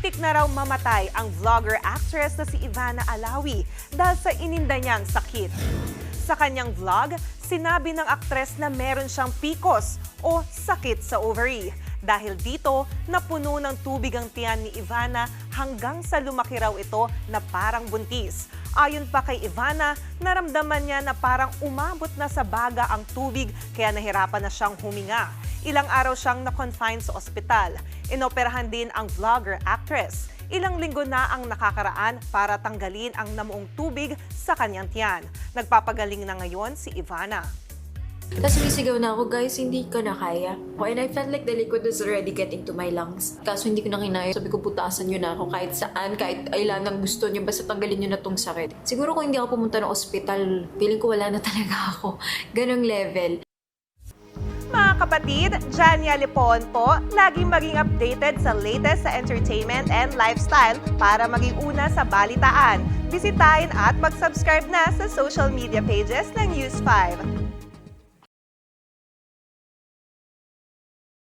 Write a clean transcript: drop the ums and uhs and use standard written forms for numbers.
Muntik na raw mamatay ang vlogger-actress na si Ivana Alawi dahil sa ininda niyang sakit. Sa kanyang vlog, sinabi ng aktres na meron siyang PCOS o sakit sa ovary. Dahil dito, napuno ng tubig ang tiyan ni Ivana hanggang sa lumaki raw ito na parang buntis. Ayon pa kay Ivana, naramdaman niya na parang umabot na sa baga ang tubig kaya nahirapan na siyang huminga. Ilang araw siyang na-confine sa ospital. Inoperahan din ang vlogger-actress. Ilang linggo na ang nakakaraan para tanggalin ang namuong tubig sa kanyang tiyan. Nagpapagaling na ngayon si Ivana. Tapos sumisigaw na ako, guys, hindi ko na kaya. And I felt like the liquid was already getting to my lungs. Kaso hindi ko na kinaya. Sabi ko, putasan nyo na ako kahit saan, kahit ilan ang gusto nyo, basta tanggalin nyo na tong sakit. Siguro kung hindi ako pumunta ng ospital, feeling ko wala na talaga ako. Ganong level. Mga kapatid, Jania Lipon po, laging maging updated sa latest sa entertainment and lifestyle para maging una sa balitaan. Bisitahin at mag-subscribe na sa social media pages ng News 5.